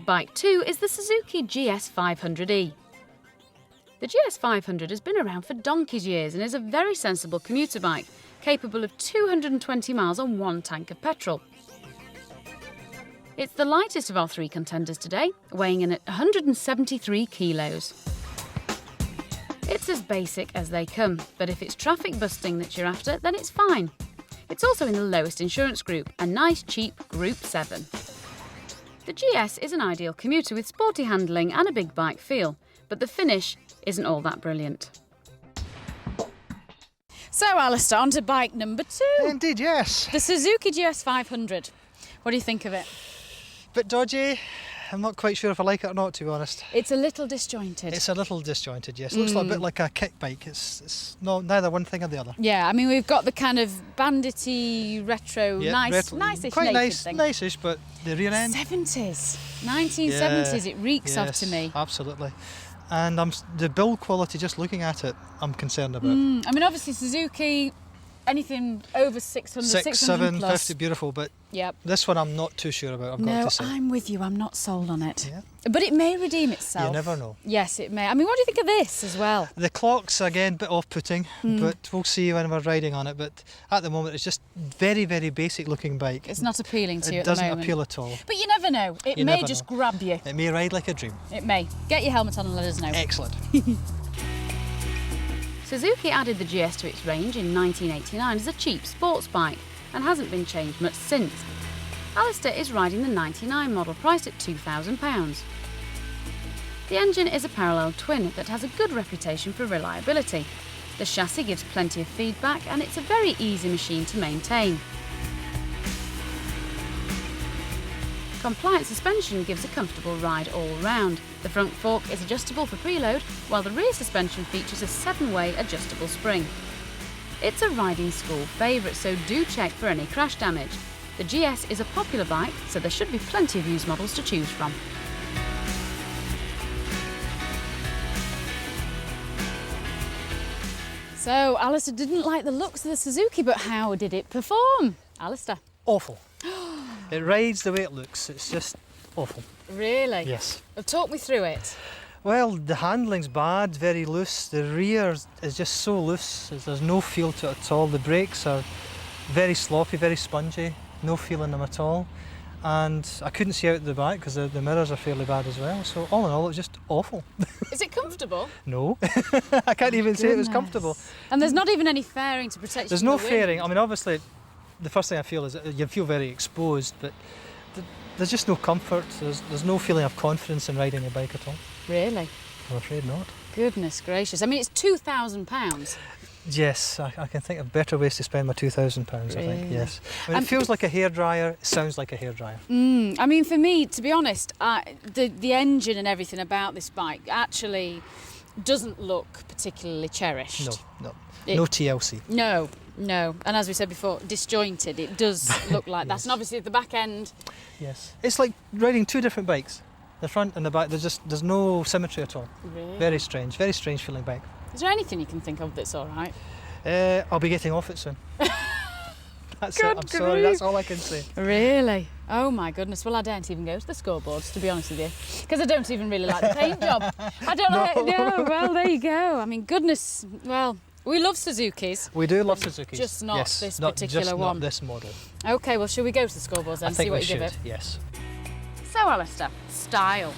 Bike 2 is the Suzuki GS500E. The GS500 has been around for donkey's years and is a very sensible commuter bike, capable of 220 miles on one tank of petrol. It's the lightest of our three contenders today, weighing in at 173 kilos. It's as basic as they come, but if it's traffic busting that you're after, then it's fine. It's also in the lowest insurance group, a nice cheap Group 7. The GS is an ideal commuter with sporty handling and a big bike feel, but the finish isn't all that brilliant. So Alistair, on to bike number 2. Indeed, yes. The Suzuki GS500. What do you think of it? Bit dodgy. I'm not quite sure if I like it or not, to be honest. It's a little disjointed. It's a little disjointed, yes. It looks like a bit like a kick bike. It's neither one thing or the other. Yeah, I mean, we've got the kind of bandity, retro, nice-ish quite naked nice, thing. Nice-ish, but the rear end... 70s, 1970s, it reeks of to me. Absolutely. And the build quality, just looking at it, I'm concerned about. I mean, obviously Suzuki, anything over 600, 600 plus. 750, beautiful, but yep. This one I'm not too sure about, I've got to say. No, I'm with you, I'm not sold on it. Yeah. But it may redeem itself. You never know. Yes, it may. I mean, what do you think of this as well? The clock's, again, a bit off-putting, but we'll see when we're riding on it. But at the moment, it's just very, very basic-looking bike. It's not appealing to you at the moment. It doesn't appeal at all. But you never know. It may just grab you. It may ride like a dream. It may. Get your helmet on and let us know. Excellent. Suzuki added the GS to its range in 1989 as a cheap sports bike and hasn't been changed much since. Alistair is riding the 99 model, priced at £2,000. The engine is a parallel twin that has a good reputation for reliability. The chassis gives plenty of feedback and it's a very easy machine to maintain. Compliant suspension gives a comfortable ride all round. The front fork is adjustable for preload, while the rear suspension features a 7-way adjustable spring. It's a riding school favourite, so do check for any crash damage. The GS is a popular bike, so there should be plenty of used models to choose from. So, Alistair didn't like the looks of the Suzuki, but how did it perform? Alistair? Awful. It rides the way it looks. It's just awful. Really? Yes. Well, talk me through it. Well, the handling's bad, very loose. The rear is just so loose. There's no feel to it at all. The brakes are very sloppy, very spongy. No feel in them at all. And I couldn't see out the back because the mirrors are fairly bad as well. So all in all, it was just awful. Is it comfortable? No. I can't even say it was comfortable. And there's not even any fairing to protect you There's from no the wind. fairing. I mean, obviously, the first thing I feel is that you feel very exposed, but there's just no comfort. There's no feeling of confidence in riding a bike at all. Really? I'm afraid not. Goodness gracious. I mean, it's £2,000. Yes, I can think of better ways to spend my £2,000, I think, yes. I mean, it feels like a hairdryer, it sounds like a hairdryer. I mean, for me, to be honest, the engine and everything about this bike actually doesn't look particularly cherished. No TLC. No. And as we said before, disjointed. It does look like that. And obviously at the back end... Yes. It's like riding two different bikes. The front and the back, there's no symmetry at all. Really? Very strange feeling bike. Is there anything you can think of that's all right? I'll be getting off it soon. That's Good it, I'm sorry, that's all I can say. Really? Oh my goodness. Well, I don't even go to the scoreboards, to be honest with you, because I don't even really like the paint job. I don't know. Well, there you go. I mean, goodness, well, we love Suzukis. We do love Suzukis. Just not yes, this not, particular just one. Not this model. Okay, well, shall we go to the scoreboards then I think see what we you give should, it? yes. So, Alistair, style.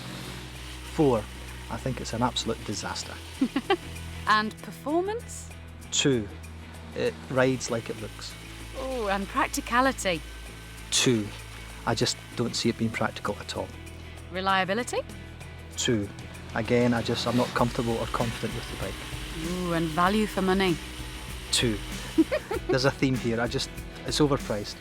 4. I think it's an absolute disaster. And performance? 2. It rides like it looks. Oh, and practicality? 2. I just don't see it being practical at all. Reliability? 2. Again, I'm not comfortable or confident with the bike. Ooh, and value for money? 2. There's a theme here. It's overpriced.